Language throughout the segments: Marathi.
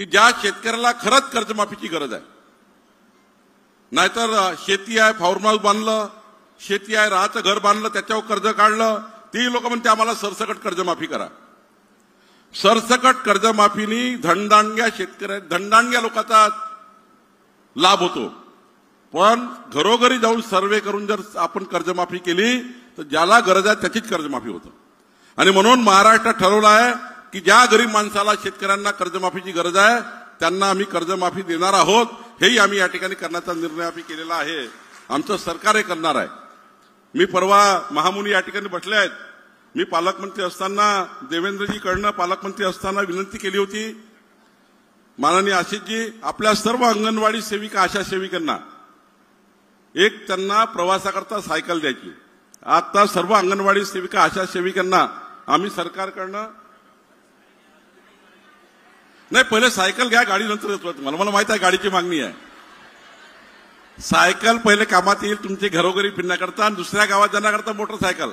की ज्या शेतकऱ्याला खरंच कर्जमाफीची गरज आहे, नाहीतर शेती आहे फार्म हाऊस बांधलं, शेती आहे राहाचं घर बांधलं, त्याच्यावर कर्ज काढलं, ती लोक म्हणते आम्हाला सरसकट कर्जमाफी करा. सरसकट कर्जमाफीनी धनदांडग्या शेतकऱ्या धनदांडग्या लोकांचा लाभ होतो. पण घरोघरी जाऊन सर्वे करून जर आपण कर्जमाफी केली तर ज्याला गरज आहे त्याचीच कर्जमाफी होतं. आणि म्हणून महाराष्ट्रात ठरवलं आहे की ज्या गरीब माणसाला शेतकऱ्यांना कर्जमाफीची गरज आहे त्यांना आम्ही कर्जमाफी देणार आहोत. हेही आम्ही या ठिकाणी करण्याचा निर्णय आम्ही केलेला आहे. आमचं सरकार हे करणार आहे. मी परवा महामुनी या ठिकाणी बसले आहेत. मी पालकमंत्री असताना देवेंद्रजीकडनं पालकमंत्री असताना विनंती केली होती, माननीय आशिषजी आपल्या सर्व अंगणवाडी सेविका आशा सेविकांना एक त्यांना प्रवासाकरता सायकल द्यायची. आता सर्व अंगणवाडी सेविका आशा सेविकांना आम्ही सरकारकडनं नाही, पहिले सायकल घ्या, गाडी नंतर देतो तुम्हाला. मला माहित आहे गाडीची मागणी आहे. सायकल पहिले कामात येईल तुमचे घरोघरी फिरण्याकरता आणि दुसऱ्या गावात जाण्याकरता मोटरसायकल.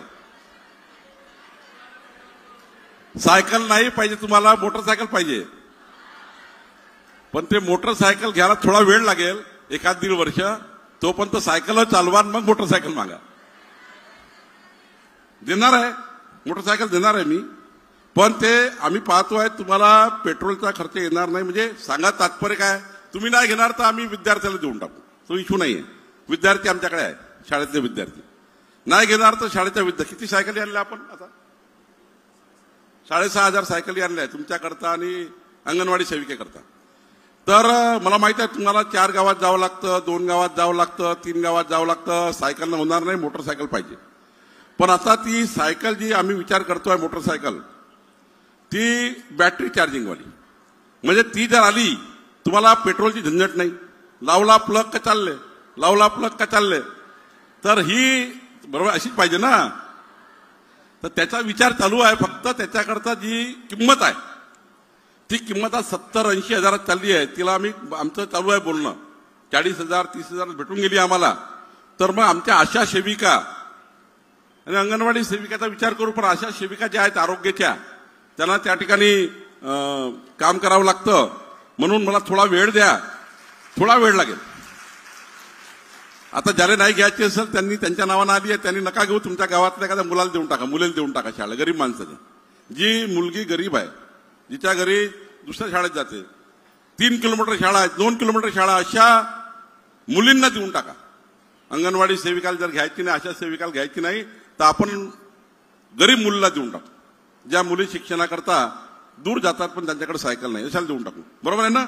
सायकल नाही पाहिजे तुम्हाला, मोटरसायकल पाहिजे. पण ते मोटरसायकल घ्यायला थोडा वेळ लागेल, 1-1.5 वर्ष. तोपर्यंत सायकल चालवा, मग मोटरसायकल मागा. देणार आहे मोटरसायकल, देणार आहे मी. पण ते आम्ही पाहतो आहे तुम्हाला पेट्रोलचा खर्च येणार नाही. म्हणजे सांगा तात्पर्य काय, तुम्ही नाही घेणार तर आम्ही विद्यार्थ्याला देऊन टाकू, तो इश्यू नाहीये. विद्यार्थी आमच्याकडे आहे, शाळेतले विद्यार्थी. नाही घेणार तर शाळेच्या विद्यार्थी. किती सायकली आणल्या आपण आता? 6,500 सायकली आणल्या तुमच्याकरता आणि अंगणवाडी सेविकेकरता. तर मला माहित आहे तुम्हाला 4 गावात जावं लागतं, 2 गावात जावं लागतं, 3 गावात जावं लागतं. सायकलनं होणार नाही, मोटरसायकल पाहिजे. पण आता ती सायकल जी आम्ही विचार करतोय मोटरसायकल, ती बॅटरी चार्जिंगवाली. म्हणजे ती जर आली तुम्हाला पेट्रोलची झंझट नाही. लावला प्लग का चालले, लावला प्लग का चालले. तर ही बरोबर अशीच पाहिजे ना. तर त्याचा विचार चालू आहे. फक्त त्याच्याकरता जी किंमत आहे ती किंमत आज 70-80 हजारात चालली आहे. तिला आम्ही आमचं चालू आहे बोलणं. 40,000-30,000 भेटून गेली आम्हाला. तर मग आमच्या आशा सेविका आणि अंगणवाडी सेविकाचा विचार करू. पण आशा सेविका ज्या आहेत आरोग्याच्या, त्यांना त्या ठिकाणी काम करावं लागतं. म्हणून मला थोडा वेळ द्या, थोडा वेळ लागेल. आता ज्याला नाही घ्यायची असेल त्यांनी त्यांच्या नावानं आली आहे, त्यांनी नका घेऊ. तुमच्या गावातल्या एखाद्या मुलाला देऊन टाका, मुलीला देऊन टाका शाळा. गरीब माणसाची जी मुलगी गरीब आहे, जिच्या घरी दुसऱ्या शाळेत जाते, 3 किलोमीटर शाळा आहे, 2 किलोमीटर शाळा, अशा मुलींना देऊन टाका. अंगणवाडी सेविकाला जर घ्यायची नाही, अशा सेविकाला घ्यायची नाही, तर आपण गरीब मुलीला देऊन टाकू. ज्या मुली शिक्षणाकरता दूर जातात पण त्यांच्याकडे सायकल नाही, अशाला देऊन टाकू. बरोबर आहे ना?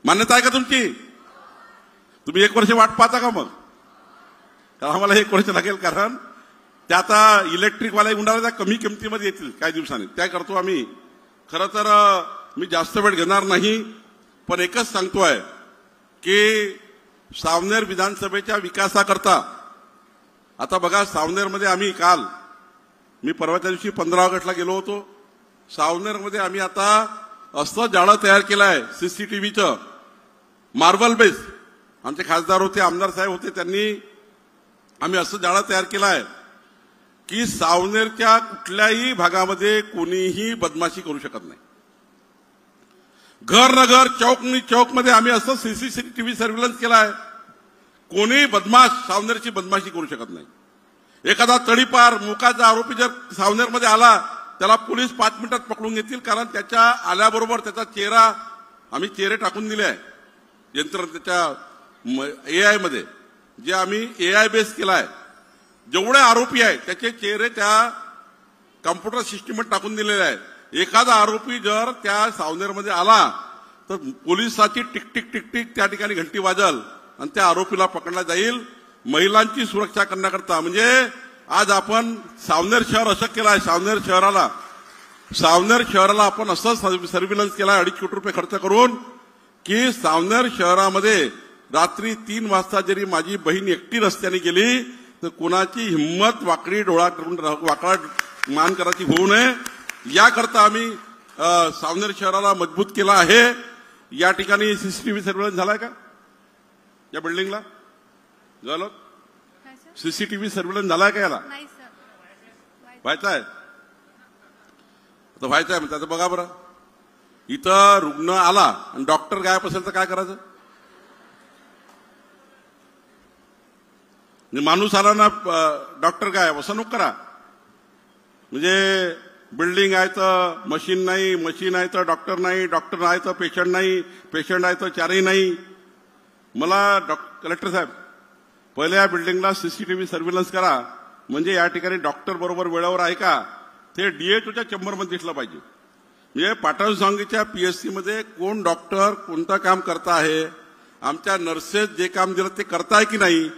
मान्यता आहे का तुमची? तुम्ही 1 वर्ष वाट पाहता का मग? कारण आम्हाला 1 वर्ष लागेल. कारण त्या आता इलेक्ट्रिकवाल्या गुंडाला कमी किमतीमध्ये येतील काही दिवसांनी, त्या करतो आम्ही. खरं तर मी जास्त वेळ घेणार नाही, पण एकच सांगतोय की सावनेर विधानसभेच्या विकासाकरता आता बघा, सावनेरमध्ये आम्ही काल, मी परवाच्या दिवशी 15 ऑगस्टला गेलो होतो. सावनेरमध्ये आम्ही आता असं जाळं तयार केलं आहे सीसीटीव्हीचं, मार्बल बेस. आमचे खासदार होते, आमदार साहेब होते, त्यांनी आम्ही असं जाळं तयार केलं आहे की सावनेरच्या कुठल्याही भागामध्ये कोणीही बदमाशी करू शकत नाही. घर नगर चौक चौकमध्ये आम्ही असं सीसीटीव्ही सर्व्हिलन्स केला आहे, कोणी बदमाश सावनेरची बदमाशी करू शकत नाही. एखादा तडीपार मुकाचा आरोपी जर सावनेरमध्ये आला, त्याला पोलीस 5 मिनिटात पकडून घेतील. कारण त्याच्या आल्याबरोबर त्याचा चेहरा, आम्ही चेहरे टाकून दिले आहे यंत्र, त्याच्या AI मध्ये जे आम्ही AI बेस केला आहे. जेवढे आरोपी आहेत त्याचे चेहरे त्या कॉम्प्युटर सिस्टीममध्ये टाकून दिलेले आहेत. एखादा आरोपी जर त्या सावनेरमध्ये आला तर पोलिसाची टिक टिक त्या ठिकाणी घंटी वाजल आणि त्या आरोपीला पकडला जाईल. महिलांची सुरक्षा करण्याकरता म्हणजे आज आपण सावनेर शहर असं केलं आहे. सावनेर शहराला आपण असं सर्व्हिलन्स केला आहे 2.5 कोटी रुपये खर्च करून, की सावनेर शहरामध्ये रात्री 3 वाजता जरी माझी बहीण एकटी रस्त्याने गेली तर कोणाची हिंमत वाकडी डोळा करून वाकडा मान करायची होऊ नये, याकरता आम्ही सावनेर शहराला मजबूत केला आहे. या ठिकाणी सीसीटीव्ही सर्व्हिलन्स झालाय का या बिल्डिंगला? झालं सीसीटीव्ही सर्व्हिलन्स झालाय का याला? व्हायचा आहे, आता व्हायचा आहे. आता बघा बरं, इथं रुग्ण आला आणि डॉक्टर गायब असेल तर काय करायचं? माणूस आला ना डॉक्टर गायब असं नको करा. म्हणजे बिल्डिंग आहे तर मशीन नाही, मशीन आहे तर डॉक्टर नाही, डॉक्टर आहे तर पेशंट नाही, पेशंट आहे तर चारही नाही. मला कलेक्टर साहेब पहिल्या बिल्डिंगला सीसीटीव्ही सर्व्हिलन्स करा, म्हणजे या ठिकाणी डॉक्टर बरोबर वेळेवर आहे का ते डीएचओच्या चेंबरमध्ये दिसलं पाहिजे. म्हणजे पाटणसांगवीच्या पीएससी मध्ये कोण डॉक्टर कोणतं काम करता आहे, आमच्या नर्सेस जे काम दिलं ते करताय की नाही.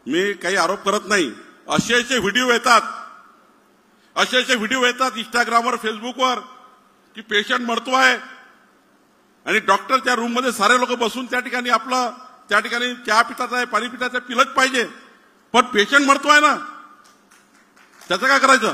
मी काही आरोप करत नाही. असे व्हिडिओ येतात, असे व्हिडिओ येतात इंस्टाग्रामवर फेसबुकवर की पेशंट मरतोय आणि डॉक्टरच्या रूम मध्ये सारे लोक बसून त्या ठिकाणी आपलं त्या ठिकाणी चहा पितात आहे, पाणी पितात आहे, पिलंच पाहिजे, पण पेशंट मरतोय ना, त्याचं काय करायचं?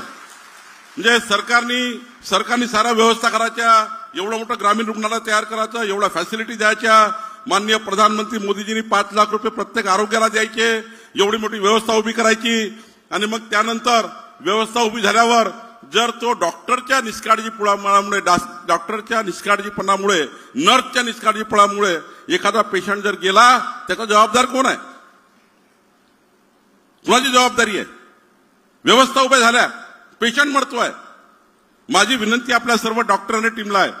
म्हणजे सरकारनी सारा व्यवस्था करायच्या, एवढं मोठं ग्रामीण रुग्णालय तयार करायचं, एवढ्या फॅसिलिटी द्यायच्या, माननीय प्रधानमंत्री मोदीजींनी 5 लाख रुपये प्रत्येक आरोग्याला द्यायचे, एवढी मोठी व्यवस्था उभी करायची आणि मग त्यानंतर व्यवस्था उभी झाल्यावर जर तो डॉक्टरच्या निष्काळजीपणामुळे, डॉक्टरच्या निष्काळजीपणामुळे, नर्सच्या निष्काळजीपणामुळे एखादा पेशंट जर गेला त्याचा जबाबदार कोण आहे? कुणाची जबाबदारी आहे? व्यवस्था उभ्या झाल्या, पेशंट मरतोय. माझी विनंती आपल्या सर्व डॉक्टर आणि टीमला आहे,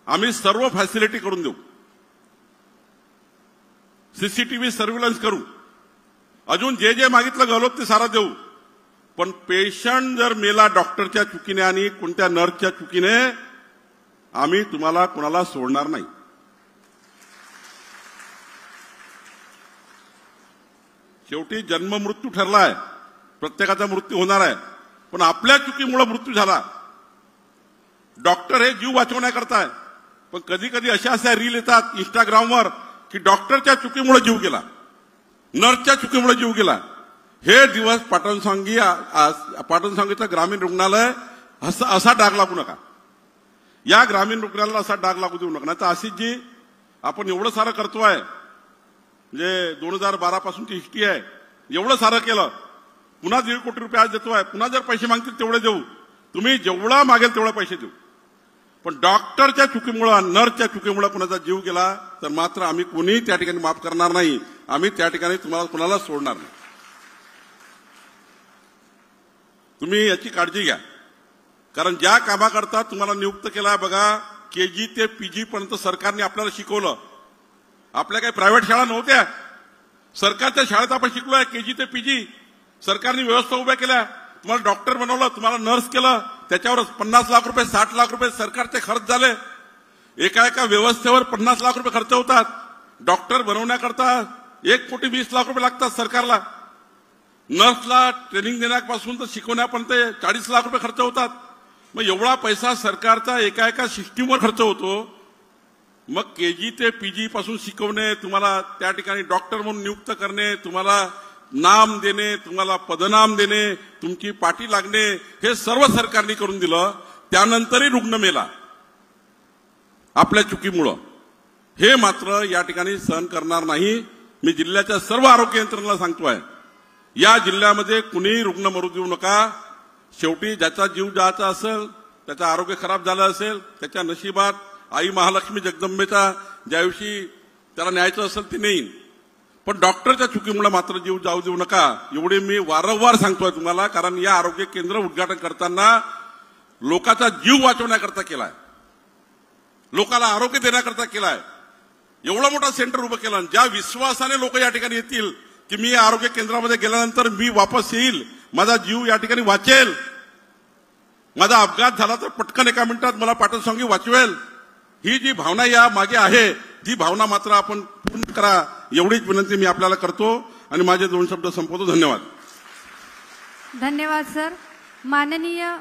आम्ही सर्व फॅसिलिटी करून देऊ, सीसीटीव्ही सर्व्हिलन्स करू, अजून जे मागितलं गेलो ते सारा देऊ, पण पेशंट जर मेला डॉक्टरच्या चुकीने आणि कोणत्या नर्सच्या चुकीने, आम्ही तुम्हाला कोणाला सोडणार नाही. शेवटी जन्म मृत्यू ठरलाय, प्रत्येकाचा मृत्यू होणार आहे, पण आपल्या चुकीमुळे मृत्यू झाला. डॉक्टर हे जीव वाचवण्याकरता आहे, पण कधी कधी अशा रील येतात इंस्टाग्रामवर की डॉक्टरच्या चुकीमुळे जीव गेला, नर्सच्या चुकीमुळे जीव गेला. हे दिवस पाटणसांगवीचं ग्रामीण रुग्णालय असा डाग लागू नका, या ग्रामीण रुग्णालयाला असा डाग लागू देऊ नका. नाही तर आशिषजी आपण एवढं सारं करतोय, म्हणजे 2012 पासूनची हिस्ट्री आहे, एवढं सारं केलं, पुन्हा 1.5 कोटी रुपये आज देतोय, पुन्हा जर पैसे मागतील तेवढे देऊ, तुम्ही जेवढा मागेल तेवढे पैसे देऊ, पण डॉक्टरच्या चुकीमुळे, नर्सच्या चुकीमुळे कुणाचा जीव गेला तर मात्र आम्ही कोणी त्या ठिकाणी माफ करणार नाही. आम्ही त्या ठिकाणी तुम्हाला कुणाला सोडणार नाही. तुम्ही याची काळजी घ्या, कारण ज्या कामाकरता तुम्हाला नियुक्त केला, बघा केजी ते पीजी पर्यंत सरकारने आपल्याला शिकवलं. आपल्या काही प्रायव्हेट शाळा नव्हत्या, सरकारच्या शाळेत आपण शिकलोय केजी ते पीजी. सरकारने व्यवस्था उभ्या केल्या, तुम्हाला डॉक्टर बनवलं, तुम्हाला नर्स केलं, त्याच्यावर 50 लाख रुपये 60 लाख रुपये सरकारचे खर्च झाले. एका व्यवस्थेवर 50 लाख रुपये खर्च होतात. डॉक्टर बनवण्याकरता 1 कोटी 20 लाख रुपये लागतात सरकारला. नर्सला ट्रेनिंग देण्यापासून तर शिकवण्यापर्यंत 40 लाख रुपये खर्च होतात. मग एवढा पैसा सरकारचा एका सिस्टीमवर खर्च होतो. मग केजी ते पीजी पासून शिकवणे, तुम्हाला त्या ठिकाणी डॉक्टर म्हणून नियुक्त करणे, तुम्हाला नाम देणे, तुम्हाला पदनाम देणे, तुमची पाठी लागणे, हे सर्व सरकारने करून दिलं. त्यानंतरही रुग्ण मेला आपल्या चुकीमुळं. हे मात्र या ठिकाणी सहन करणार नाही. मी जिल्ह्याच्या सर्व आरोग्य यंत्रणेला सांगतोय, या जिल्ह्यामध्ये कुणीही रुग्ण मरू देऊ नका. शेवटी ज्याचा जीव जायचा असेल, त्याचं आरोग्य खराब झालं असेल, त्याच्या नशिबात आई महालक्ष्मी जगदंबेचा ज्याविषयी त्याला न्यायचं असेल ते नेईन, पण डॉक्टरच्या चुकीमुळे मात्र जीव जाऊ देऊ नका. एवढे मी वारंवार सांगतोय तुम्हाला, कारण या आरोग्य केंद्र उद्घाटन करताना लोकांचा जीव वाचवण्याकरता केलाय, लोकांना आरोग्य देण्याकरता केलाय. एवढा मोठा सेंटर उभं केलं, ज्या विश्वासाने लोक या ठिकाणी येतील की मी या आरोग्य केंद्रामध्ये गेल्यानंतर मी वापस येईल, माझा जीव या ठिकाणी वाचेल, माझा अपघात झाला तर पटकन 1 मिनिटात मला पाटणसांगवी वाचवेल, ही जी भावना या मागे आहे, ती भावना मात्र आपण पूर्ण करा, एवढीच विनंती मी आपल्याला करतो आणि माझे 2 शब्द संपवतो. धन्यवाद. धन्यवाद सर. माननीय